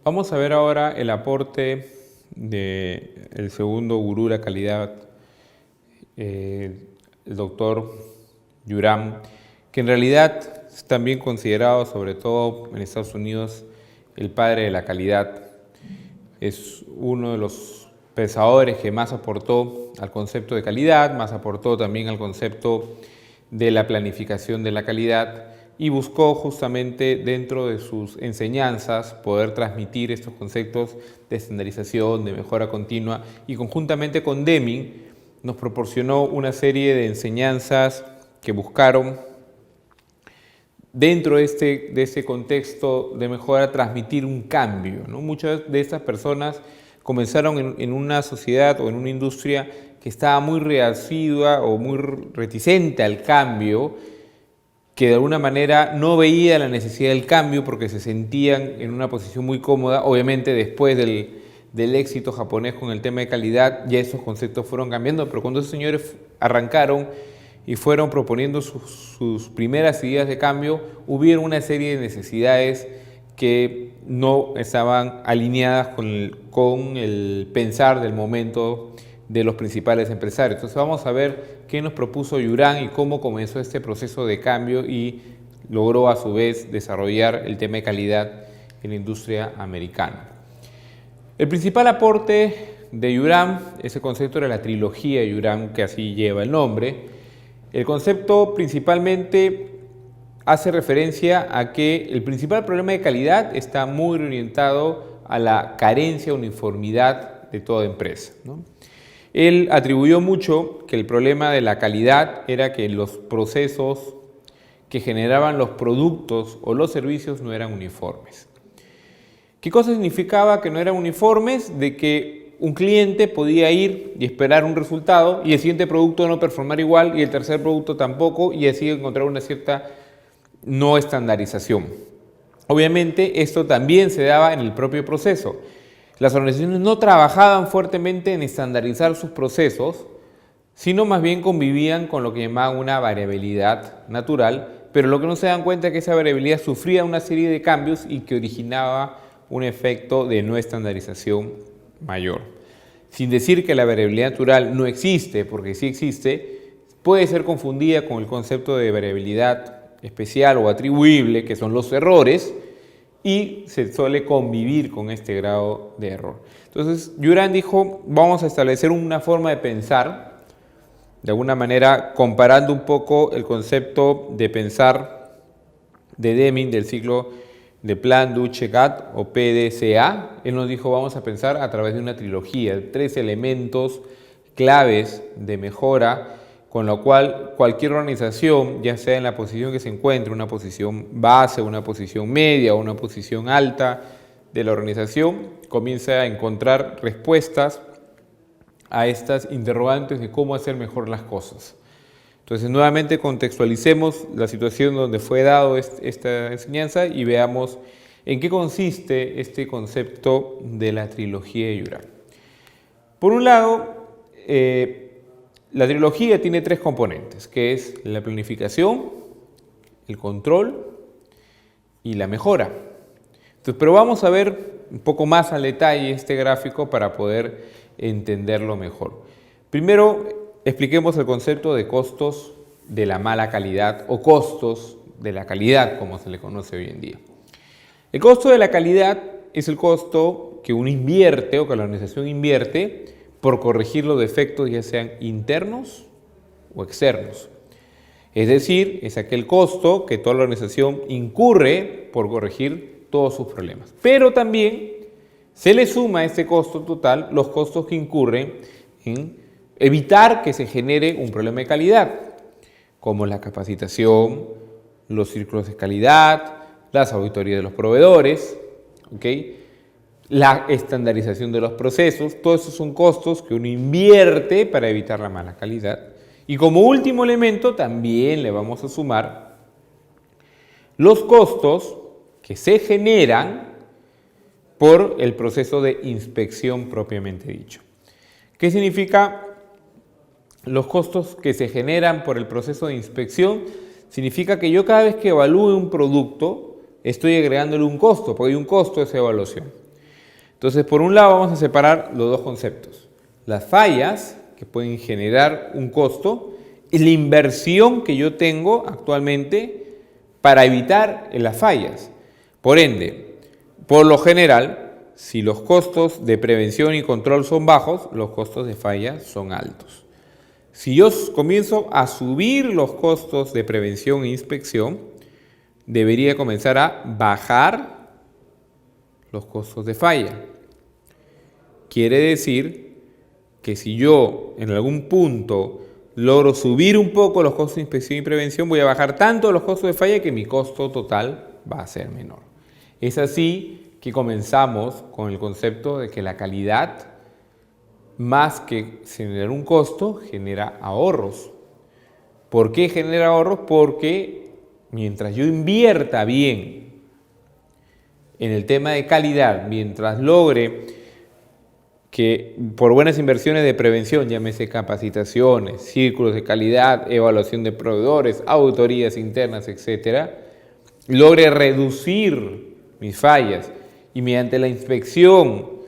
Vamos a ver ahora el aporte del segundo gurú de la calidad, el doctor Yuram, que en realidad es también considerado, sobre todo en Estados Unidos, el padre de la calidad. Es uno de los pensadores que más aportó al concepto de calidad, más aportó también al concepto de la planificación de la calidad, y buscó justamente dentro de sus enseñanzas poder transmitir estos conceptos de estandarización, de mejora continua, y conjuntamente con Deming nos proporcionó una serie de enseñanzas que buscaron dentro de este contexto de mejora transmitir un cambio, ¿no? Muchas de estas personas comenzaron en una sociedad o en una industria que estaba muy reacia o muy reticente al cambio, que de alguna manera no veía la necesidad del cambio porque se sentían en una posición muy cómoda. Obviamente después del éxito japonés con el tema de calidad ya esos conceptos fueron cambiando, pero cuando esos señores arrancaron y fueron proponiendo sus primeras ideas de cambio, hubieron una serie de necesidades que no estaban alineadas con el pensar del momento de los principales empresarios. Entonces vamos a ver qué nos propuso Yuram y cómo comenzó este proceso de cambio y logró a su vez desarrollar el tema de calidad en la industria americana. El principal aporte de Yuram es el concepto de la trilogía de Yuram, que así lleva el nombre. El concepto principalmente hace referencia a que el principal problema de calidad está muy orientado a la carencia o uniformidad de toda empresa, ¿no? Él atribuyó mucho que el problema de la calidad era que los procesos que generaban los productos o los servicios no eran uniformes. ¿Qué cosa significaba que no eran uniformes? De que un cliente podía ir y esperar un resultado y el siguiente producto no performar igual y el tercer producto tampoco, y así encontrar una cierta no estandarización. Obviamente esto también se daba en el propio proceso. Las organizaciones no trabajaban fuertemente en estandarizar sus procesos, sino más bien convivían con lo que llamaban una variabilidad natural, pero lo que no se dan cuenta es que esa variabilidad sufría una serie de cambios y que originaba un efecto de no estandarización mayor. Sin decir que la variabilidad natural no existe, porque sí existe, puede ser confundida con el concepto de variabilidad especial o atribuible, que son los errores, y se suele convivir con este grado de error. Entonces, Yuram dijo, vamos a establecer una forma de pensar, de alguna manera comparando un poco el concepto de pensar de Deming del ciclo de Plan, Do, Check, Act o PDCA. Él nos dijo, vamos a pensar a través de una trilogía, de 3 elementos claves de mejora, con lo cual cualquier organización, ya sea en la posición que se encuentre, una posición base, una posición media o una posición alta de la organización, comienza a encontrar respuestas a estas interrogantes de cómo hacer mejor las cosas. Entonces, nuevamente contextualicemos la situación donde fue dado esta enseñanza y veamos en qué consiste este concepto de la trilogía de Yuram. Por un lado, la trilogía tiene 3 componentes, que es la planificación, el control y la mejora. Entonces, pero vamos a ver un poco más al detalle este gráfico para poder entenderlo mejor. Primero, expliquemos el concepto de costos de la mala calidad o costos de la calidad, como se le conoce hoy en día. El costo de la calidad es el costo que uno invierte o que la organización invierte por corregir los defectos, ya sean internos o externos. Es decir, es aquel costo que toda la organización incurre por corregir todos sus problemas. Pero también se le suma a este costo total los costos que incurren en evitar que se genere un problema de calidad, como la capacitación, los círculos de calidad, las auditorías de los proveedores, ¿okay? La estandarización de los procesos. Todos esos son costos que uno invierte para evitar la mala calidad. Y como último elemento también le vamos a sumar los costos que se generan por el proceso de inspección propiamente dicho. ¿Qué significa los costos que se generan por el proceso de inspección? Significa que yo cada vez que evalúe un producto estoy agregándole un costo, porque hay un costo a esa evaluación. Entonces, por un lado vamos a separar los dos conceptos. Las fallas que pueden generar un costo y la inversión que yo tengo actualmente para evitar las fallas. Por ende, por lo general, si los costos de prevención y control son bajos, los costos de falla son altos. Si yo comienzo a subir los costos de prevención e inspección, debería comenzar a bajar los costos de falla. Quiere decir que si yo en algún punto logro subir un poco los costos de inspección y prevención, voy a bajar tanto los costos de falla que mi costo total va a ser menor. Es así que comenzamos con el concepto de que la calidad, más que generar un costo, genera ahorros. ¿Por qué genera ahorros? Porque mientras yo invierta bien en el tema de calidad, mientras logre que por buenas inversiones de prevención, llámese capacitaciones, círculos de calidad, evaluación de proveedores, auditorías internas, etcétera, logre reducir mis fallas y mediante la inspección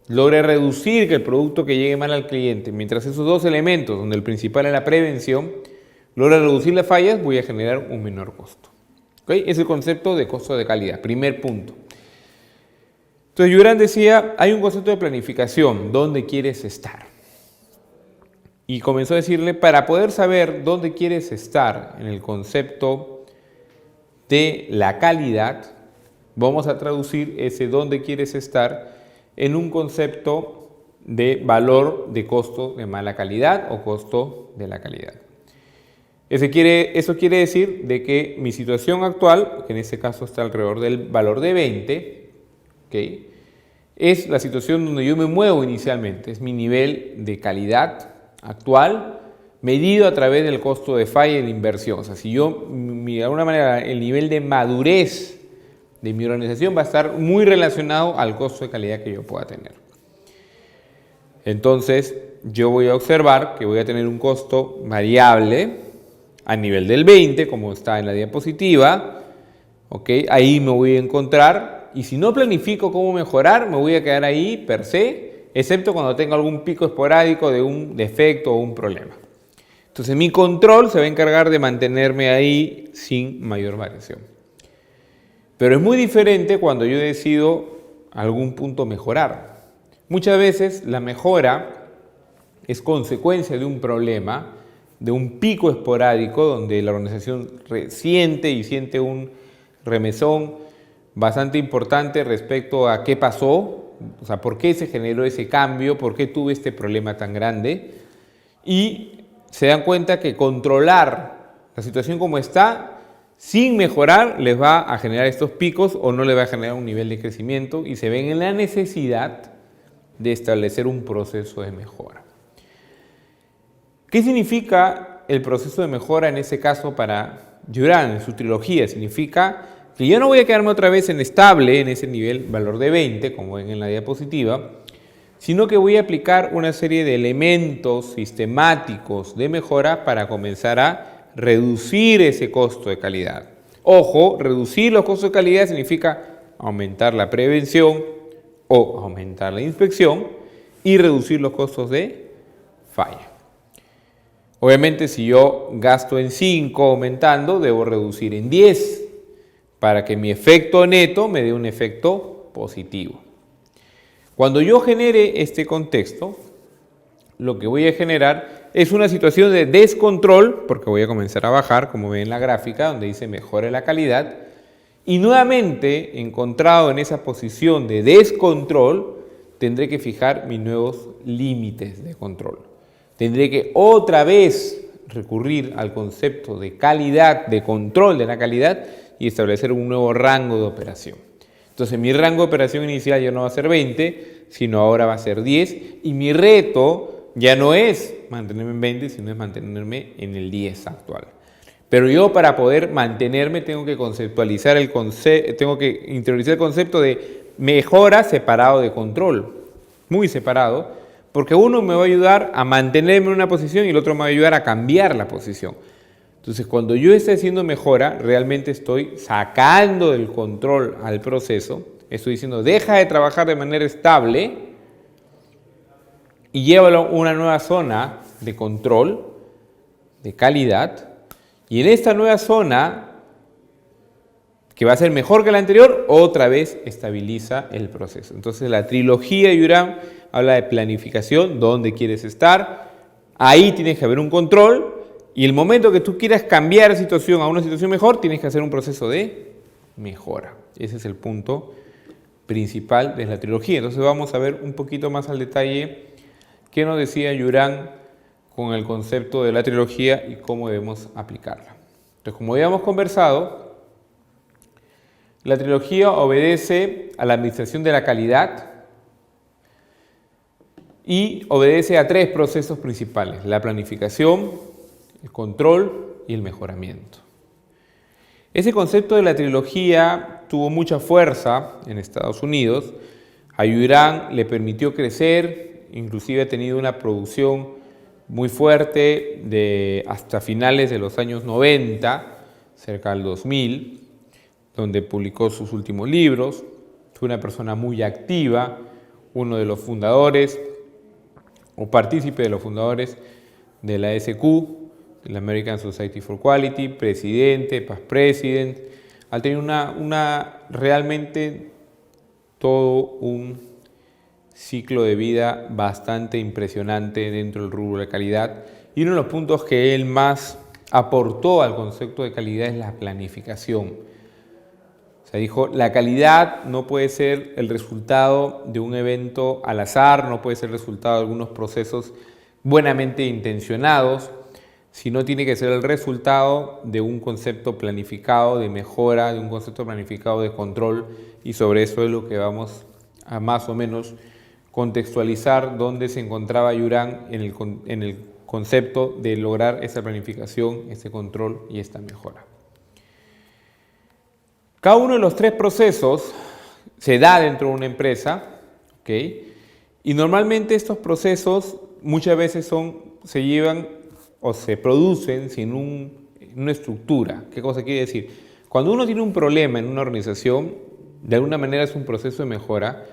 logre reducir que el producto que llegue mal al cliente, mientras esos dos elementos, donde el principal es la prevención, logre reducir las fallas, voy a generar un menor costo. ¿Okay? Es el concepto de costo de calidad, primer punto. Entonces, Juran decía, hay un concepto de planificación, ¿dónde quieres estar? Y comenzó a decirle, para poder saber dónde quieres estar en el concepto de la calidad, vamos a traducir ese dónde quieres estar en un concepto de valor de costo de mala calidad o costo de la calidad. Eso quiere decir de que mi situación actual, que en este caso está alrededor del valor de 20, ¿okay?, es la situación donde yo me muevo inicialmente, es mi nivel de calidad actual medido a través del costo de falla y de inversión. O sea, si yo, de alguna manera, el nivel de madurez de mi organización va a estar muy relacionado al costo de calidad que yo pueda tener. Entonces, yo voy a observar que voy a tener un costo variable a nivel del 20, como está en la diapositiva. ¿Okay? Ahí me voy a encontrar. Y si no planifico cómo mejorar, me voy a quedar ahí per se, excepto cuando tenga algún pico esporádico de un defecto o un problema. Entonces mi control se va a encargar de mantenerme ahí sin mayor variación. Pero es muy diferente cuando yo decido a algún punto mejorar. Muchas veces la mejora es consecuencia de un problema, de un pico esporádico donde la organización siente un remesón bastante importante respecto a qué pasó, o sea, por qué se generó ese cambio, por qué tuve este problema tan grande, y se dan cuenta que controlar la situación como está, sin mejorar, les va a generar estos picos o no les va a generar un nivel de crecimiento y se ven en la necesidad de establecer un proceso de mejora. ¿Qué significa el proceso de mejora en este caso para Juran, en su trilogía? Significa que yo no voy a quedarme otra vez en estable, en ese nivel valor de 20, como ven en la diapositiva, sino que voy a aplicar una serie de elementos sistemáticos de mejora para comenzar a reducir ese costo de calidad. Ojo, reducir los costos de calidad significa aumentar la prevención o aumentar la inspección y reducir los costos de falla. Obviamente, si yo gasto en 5 aumentando, debo reducir en 10 para que mi efecto neto me dé un efecto positivo. Cuando yo genere este contexto, lo que voy a generar es una situación de descontrol, porque voy a comenzar a bajar, como ven en la gráfica, donde dice mejore la calidad, y nuevamente, encontrado en esa posición de descontrol, tendré que fijar mis nuevos límites de control. Tendré que otra vez recurrir al concepto de calidad, de control de la calidad, y establecer un nuevo rango de operación. Entonces mi rango de operación inicial ya no va a ser 20, sino ahora va a ser 10, y mi reto ya no es mantenerme en 20, sino es mantenerme en el 10 actual. Pero yo, para poder mantenerme, tengo que conceptualizar tengo que interiorizar el concepto de mejora separado de control, muy separado, porque uno me va a ayudar a mantenerme en una posición y el otro me va a ayudar a cambiar la posición. Entonces, cuando yo esté haciendo mejora, realmente estoy sacando del control al proceso, Estoy diciendo, deja de trabajar de manera estable y llévalo a una nueva zona de control, de calidad, y en esta nueva zona, que va a ser mejor que la anterior, otra vez estabiliza el proceso. Entonces la trilogía de Juran habla de planificación, dónde quieres estar, ahí tienes que haber un control, y el momento que tú quieras cambiar la situación a una situación mejor, tienes que hacer un proceso de mejora. Ese es el punto principal de la trilogía. Entonces vamos a ver un poquito más al detalle qué nos decía Juran con el concepto de la trilogía y cómo debemos aplicarla. Entonces, como habíamos conversado, la trilogía obedece a la administración de la calidad y obedece a tres procesos principales: la planificación, el control y el mejoramiento. Ese concepto de la trilogía tuvo mucha fuerza en Estados Unidos. A Juran le permitió crecer, inclusive ha tenido una producción muy fuerte hasta finales de los años 90, cerca del 2000, donde publicó sus últimos libros. Fue una persona muy activa, uno de los fundadores o partícipe de los fundadores de la SQ, de la American Society for Quality, presidente, past president. Ha tenido realmente todo un ciclo de vida bastante impresionante dentro del rubro de calidad, y uno de los puntos que él más aportó al concepto de calidad es la planificación. O sea, dijo, la calidad no puede ser el resultado de un evento al azar, no puede ser el resultado de algunos procesos buenamente intencionados, sino tiene que ser el resultado de un concepto planificado de mejora, de un concepto planificado de control, y sobre eso es lo que vamos a más o menos contextualizar dónde se encontraba Juran en el concepto de lograr esa planificación, ese control y esta mejora. Cada uno de los tres procesos se da dentro de una empresa, ¿ok? Y normalmente estos procesos muchas veces se llevan o se producen sin una estructura. ¿Qué cosa quiere decir? Cuando uno tiene un problema en una organización, de alguna manera es un proceso de mejora,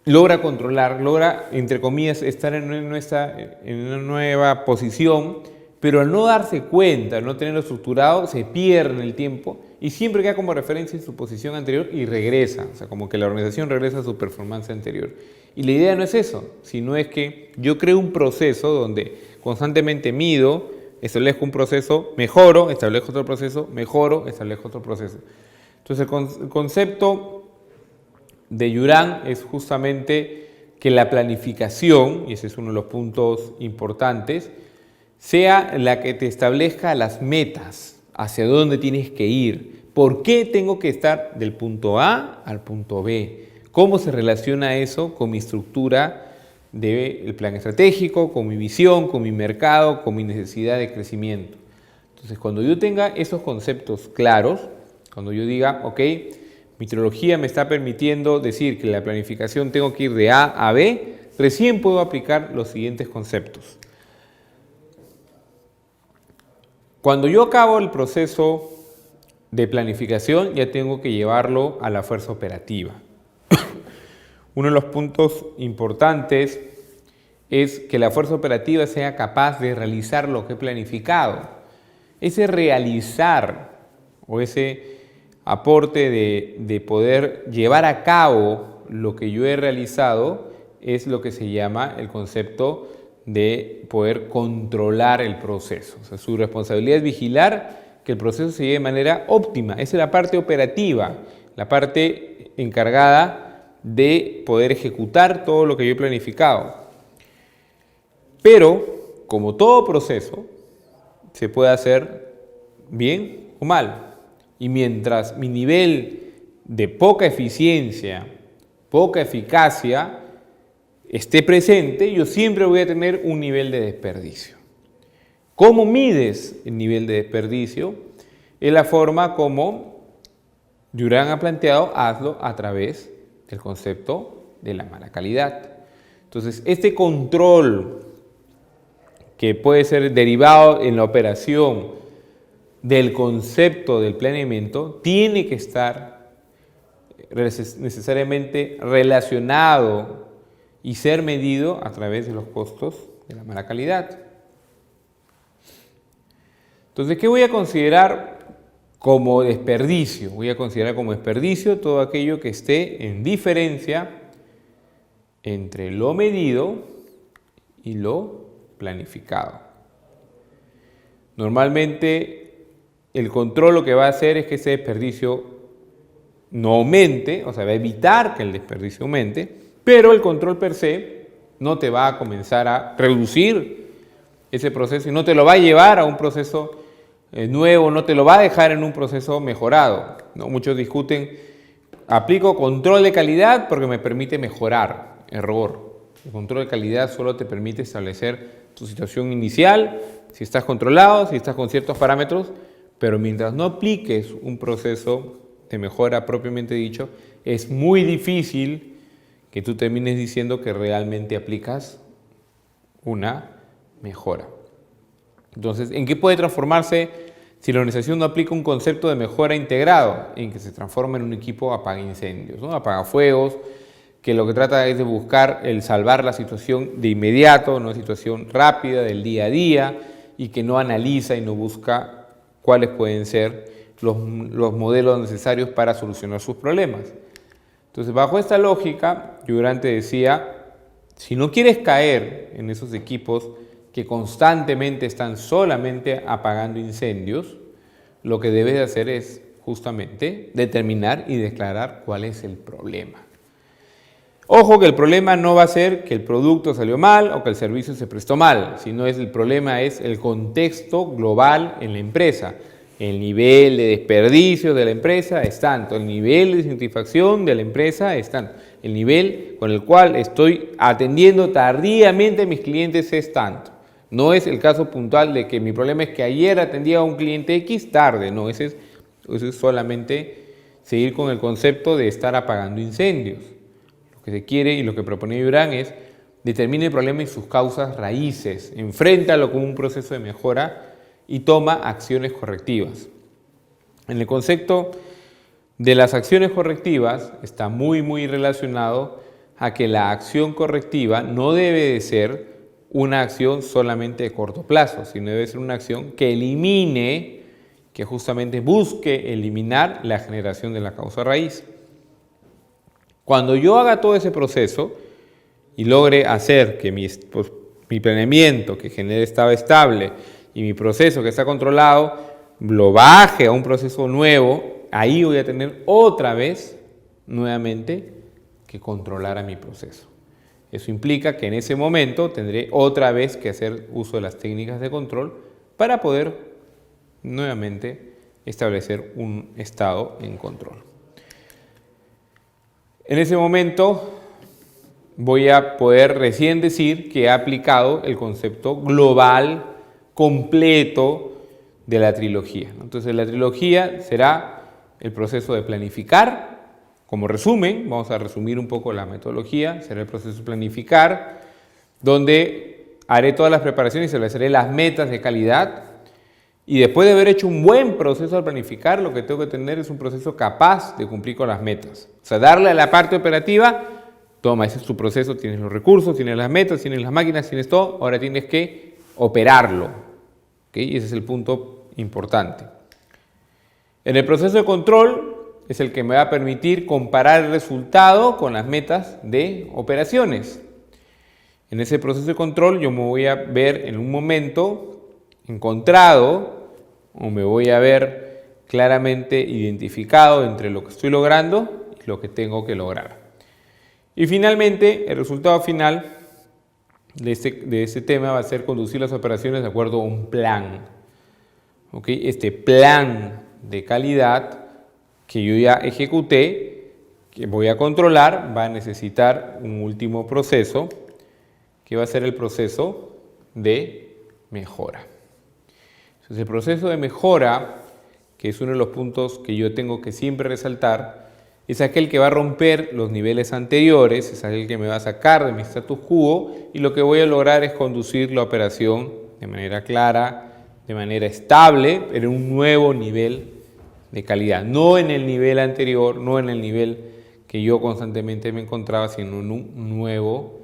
logra controlar, logra, entre comillas, estar en una nueva posición, pero al no darse cuenta, al no tenerlo estructurado, se pierde en el tiempo y siempre queda como referencia en su posición anterior y regresa, o sea, como que la organización regresa a su performance anterior. Y la idea no es eso, sino es que yo creo un proceso donde constantemente mido, establezco un proceso, mejoro, establezco otro proceso, mejoro, establezco otro proceso. Entonces el concepto de Juran es justamente que la planificación, y ese es uno de los puntos importantes, sea la que te establezca las metas, hacia dónde tienes que ir, por qué tengo que estar del punto A al punto B, cómo se relaciona eso con mi estructura del plan estratégico, con mi visión, con mi mercado, con mi necesidad de crecimiento. Entonces, cuando yo tenga esos conceptos claros, cuando yo diga, ok, mi trilogía me está permitiendo decir que la planificación tengo que ir de A a B, recién puedo aplicar los siguientes conceptos. Cuando yo acabo el proceso de planificación, ya tengo que llevarlo a la fuerza operativa. Uno de los puntos importantes es que la fuerza operativa sea capaz de realizar lo que he planificado. Ese realizar o ese aporte de poder llevar a cabo lo que yo he realizado es lo que se llama el concepto de poder controlar el proceso. O sea, su responsabilidad es vigilar que el proceso se lleve de manera óptima. Esa es la parte operativa, la parte encargada de poder ejecutar todo lo que yo he planificado. Pero, como todo proceso, se puede hacer bien o mal. Y mientras mi nivel de poca eficiencia, poca eficacia esté presente, yo siempre voy a tener un nivel de desperdicio. ¿Cómo mides el nivel de desperdicio? Es la forma como Juran ha planteado, hazlo a través del concepto de la mala calidad. Entonces, este control que puede ser derivado en la operación del concepto del planeamiento tiene que estar necesariamente relacionado y ser medido a través de los costos de la mala calidad. Entonces, ¿qué voy a considerar como desperdicio? Voy a considerar como desperdicio todo aquello que esté en diferencia entre lo medido y lo planificado. Normalmente, el control lo que va a hacer es que ese desperdicio no aumente, o sea, va a evitar que el desperdicio aumente, pero el control per se no te va a comenzar a reducir ese proceso y no te lo va a llevar a un proceso nuevo, no te lo va a dejar en un proceso mejorado, ¿no? Muchos discuten, aplico control de calidad porque me permite mejorar. Error. El control de calidad solo te permite establecer tu situación inicial, si estás controlado, si estás con ciertos parámetros, pero mientras no apliques un proceso de mejora propiamente dicho, es muy difícil que tú termines diciendo que realmente aplicas una mejora. Entonces, ¿en qué puede transformarse si la organización no aplica un concepto de mejora integrado? En que se transforma en un equipo apaga-incendios, ¿no? Apagafuegos, que lo que trata es de buscar el salvar la situación de inmediato, una situación rápida del día a día, y que no analiza y no busca cuáles pueden ser los modelos necesarios para solucionar sus problemas. Entonces, bajo esta lógica, yo antes decía, si no quieres caer en esos equipos que constantemente están solamente apagando incendios, lo que debes de hacer es justamente determinar y declarar cuál es el problema. Ojo que el problema no va a ser que el producto salió mal o que el servicio se prestó mal, sino el problema es el contexto global en la empresa. El nivel de desperdicio de la empresa es tanto, el nivel de satisfacción de la empresa es tanto, el nivel con el cual estoy atendiendo tardíamente a mis clientes es tanto. No es el caso puntual de que mi problema es que ayer atendía a un cliente X tarde, no, ese es solamente seguir con el concepto de estar apagando incendios. Lo que se quiere y lo que propone Durán es determine el problema y sus causas raíces, enfréntalo como un proceso de mejora y toma acciones correctivas. En el concepto de las acciones correctivas está muy relacionado a que la acción correctiva no debe de ser una acción solamente de corto plazo, sino debe ser una acción que elimine, que justamente busque eliminar la generación de la causa raíz. Cuando yo haga todo ese proceso y logre hacer que mi planeamiento que genere estado estable y mi proceso que está controlado lo baje a un proceso nuevo, ahí voy a tener otra vez nuevamente que controlar a mi proceso. Eso implica que en ese momento tendré otra vez que hacer uso de las técnicas de control para poder nuevamente establecer un estado en control. En ese momento voy a poder recién decir que he aplicado el concepto global, completo de la trilogía. Entonces la trilogía será el proceso de planificar. Como resumen, vamos a resumir un poco la metodología, será el proceso de planificar, donde haré todas las preparaciones y estableceré las metas de calidad. Y después de haber hecho un buen proceso al planificar, lo que tengo que tener es un proceso capaz de cumplir con las metas. O sea, darle a la parte operativa, toma, ese es tu proceso, tienes los recursos, tienes las metas, tienes las máquinas, tienes todo, ahora tienes que operarlo. ¿Okay? Ese es el punto importante. En el proceso de control es el que me va a permitir comparar el resultado con las metas de operaciones. En ese proceso de control yo me voy a ver en un momento encontrado o me voy a ver claramente identificado entre lo que estoy logrando y lo que tengo que lograr. Y finalmente, el resultado final de este tema va a ser conducir las operaciones de acuerdo a un plan. ¿Okay? Este plan de calidad que yo ya ejecuté, que voy a controlar, va a necesitar un último proceso, que va a ser el proceso de mejora. Entonces, el proceso de mejora, que es uno de los puntos que yo tengo que siempre resaltar, es aquel que va a romper los niveles anteriores, es aquel que me va a sacar de mi status quo y lo que voy a lograr es conducir la operación de manera clara, de manera estable, en un nuevo nivel de calidad, no en el nivel anterior, no en el nivel que yo constantemente me encontraba haciendo un nuevo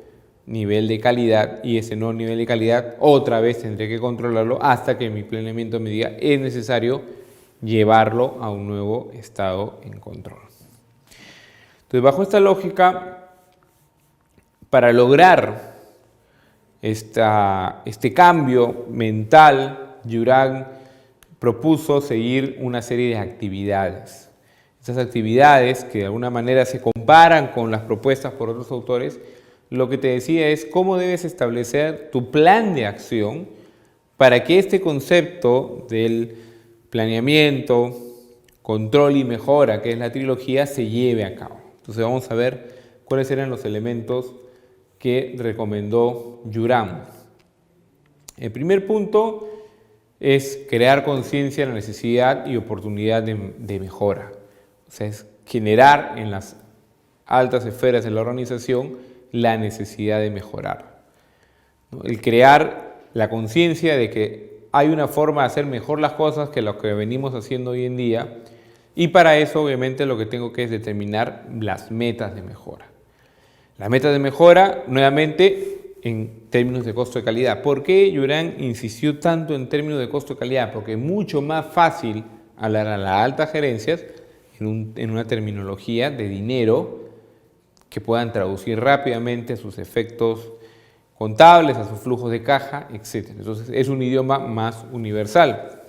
nivel de calidad, y ese nuevo nivel de calidad otra vez tendré que controlarlo hasta que mi planeamiento me diga es necesario llevarlo a un nuevo estado en control. Entonces, bajo esta lógica, para lograr este cambio mental, Juran propuso seguir una serie de actividades. Estas actividades, que de alguna manera se comparan con las propuestas por otros autores, lo que te decía es cómo debes establecer tu plan de acción para que este concepto del planeamiento, control y mejora, que es la trilogía, se lleve a cabo. Entonces vamos a ver cuáles eran los elementos que recomendó Juran. El primer punto es crear conciencia de la necesidad y oportunidad de mejora. O sea, es generar en las altas esferas de la organización la necesidad de mejorar, ¿no? El crear la conciencia de que hay una forma de hacer mejor las cosas que lo que venimos haciendo hoy en día, y para eso obviamente lo que tengo que es determinar las metas de mejora. Las metas de mejora, nuevamente, en términos de costo de calidad. ¿Por qué Juran insistió tanto en términos de costo de calidad? Porque es mucho más fácil hablar a las altas gerencias en una terminología de dinero que puedan traducir rápidamente a sus efectos contables, a sus flujos de caja, etc. Entonces es un idioma más universal.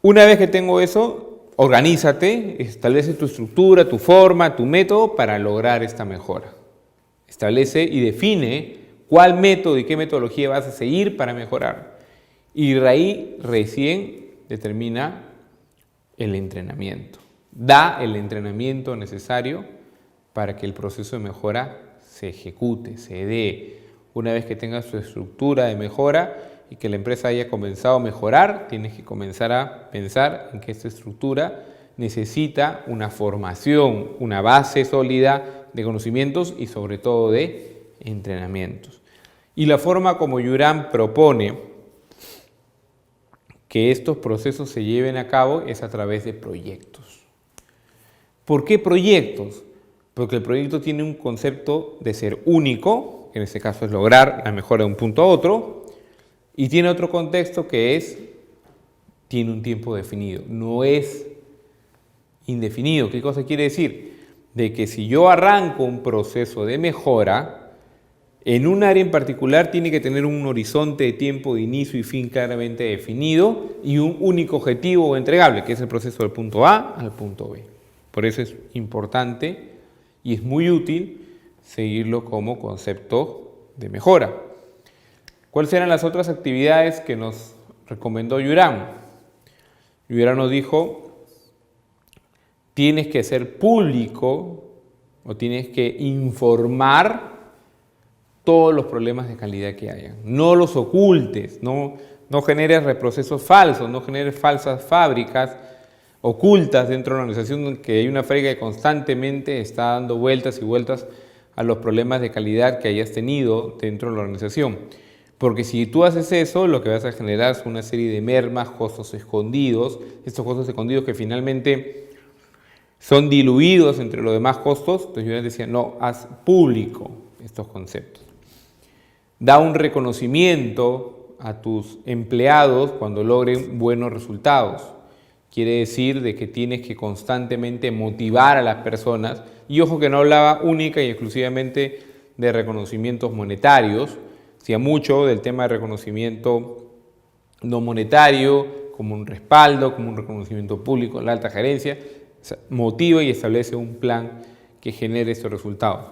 Una vez que tengo eso, organízate, establece tu estructura, tu forma, tu método para lograr esta mejora. Establece y define cuál método y qué metodología vas a seguir para mejorar. Y de ahí recién determina el entrenamiento. Da el entrenamiento necesario para que el proceso de mejora se ejecute, se dé. Una vez que tengas tu estructura de mejora y que la empresa haya comenzado a mejorar, tienes que comenzar a pensar en que esta estructura necesita una formación, una base sólida de conocimientos y sobre todo de entrenamientos. Y la forma como Juran propone que estos procesos se lleven a cabo es a través de proyectos. ¿Por qué proyectos? Porque el proyecto tiene un concepto de ser único, que en este caso es lograr la mejora de un punto a otro, y tiene otro contexto que tiene un tiempo definido, no es indefinido. ¿Qué cosa quiere decir? De que si yo arranco un proceso de mejora, en un área en particular tiene que tener un horizonte de tiempo de inicio y fin claramente definido y un único objetivo entregable, que es el proceso del punto A al punto B. Por eso es importante y es muy útil seguirlo como concepto de mejora. ¿Cuáles eran las otras actividades que nos recomendó Juran? Juran nos dijo, tienes que ser público o tienes que informar todos los problemas de calidad que hayan. No los ocultes, no generes reprocesos falsos, no generes falsas fábricas ocultas dentro de la organización, donde hay una fábrica que constantemente está dando vueltas y vueltas a los problemas de calidad que hayas tenido dentro de la organización. Porque si tú haces eso, lo que vas a generar es una serie de mermas, costos escondidos, estos costos escondidos que finalmente son diluidos entre los demás costos. Entonces yo les decía, no, haz público estos conceptos. Da un reconocimiento a tus empleados cuando logren buenos resultados. Quiere decir de que tienes que constantemente motivar a las personas. Y ojo que no hablaba única y exclusivamente de reconocimientos monetarios, sino mucho del tema de reconocimiento no monetario, como un respaldo, como un reconocimiento público en la alta gerencia. Motiva y establece un plan que genere estos resultados.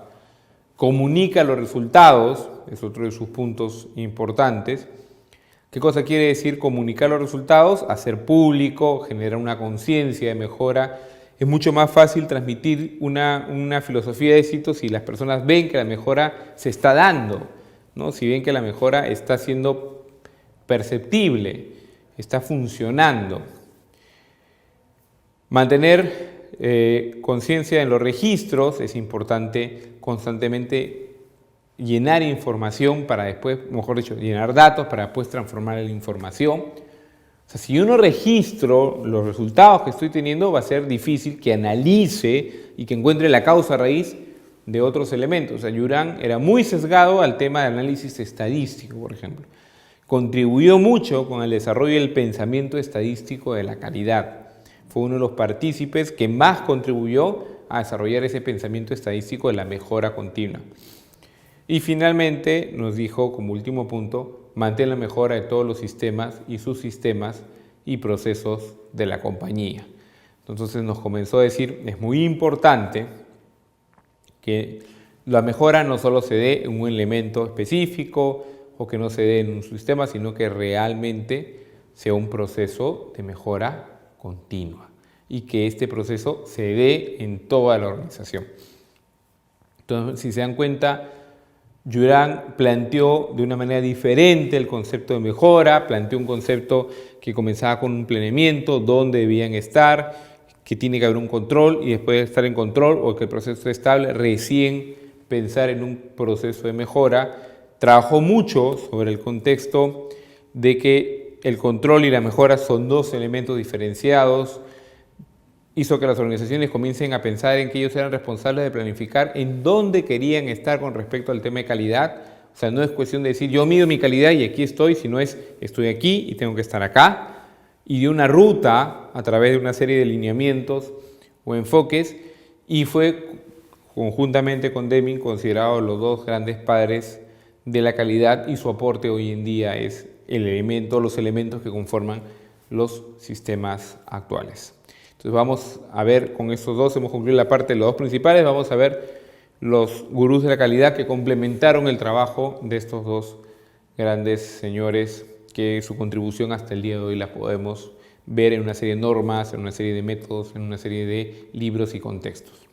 Comunica los resultados, es otro de sus puntos importantes. ¿Qué cosa quiere decir comunicar los resultados? Hacer público, generar una conciencia de mejora. Es mucho más fácil transmitir una filosofía de éxito si las personas ven que la mejora se está dando, ¿no? Si ven que la mejora está siendo perceptible, está funcionando. Mantener conciencia en los registros, es importante constantemente llenar información para después, mejor dicho, llenar datos para después transformar en información. O sea, si yo no registro los resultados que estoy teniendo, va a ser difícil que analice y que encuentre la causa raíz de otros elementos. O sea, Juran era muy sesgado al tema de análisis estadístico, por ejemplo. Contribuyó mucho con el desarrollo del pensamiento estadístico de la calidad. Fue uno de los partícipes que más contribuyó a desarrollar ese pensamiento estadístico de la mejora continua. Y finalmente nos dijo, como último punto, mantén la mejora de todos los sistemas y subsistemas y procesos de la compañía. Entonces nos comenzó a decir, es muy importante que la mejora no solo se dé en un elemento específico o que no se dé en un sistema, sino que realmente sea un proceso de mejora continua y que este proceso se dé en toda la organización. Entonces, si se dan cuenta, Juran planteó de una manera diferente el concepto de mejora, planteó un concepto que comenzaba con un planeamiento, dónde debían estar, que tiene que haber un control y después de estar en control o que el proceso esté estable, recién pensar en un proceso de mejora. Trabajó mucho sobre el contexto de que el control y la mejora son dos elementos diferenciados. Hizo que las organizaciones comiencen a pensar en que ellos eran responsables de planificar en dónde querían estar con respecto al tema de calidad. O sea, no es cuestión de decir yo mido mi calidad y aquí estoy, sino es estoy aquí y tengo que estar acá. Y de una ruta a través de una serie de lineamientos o enfoques, y fue conjuntamente con Deming considerado los dos grandes padres de la calidad, y su aporte hoy en día es los elementos que conforman los sistemas actuales. Entonces vamos a ver, con estos dos hemos concluido la parte de los dos principales, vamos a ver los gurús de la calidad que complementaron el trabajo de estos dos grandes señores, que su contribución hasta el día de hoy la podemos ver en una serie de normas, en una serie de métodos, en una serie de libros y contextos.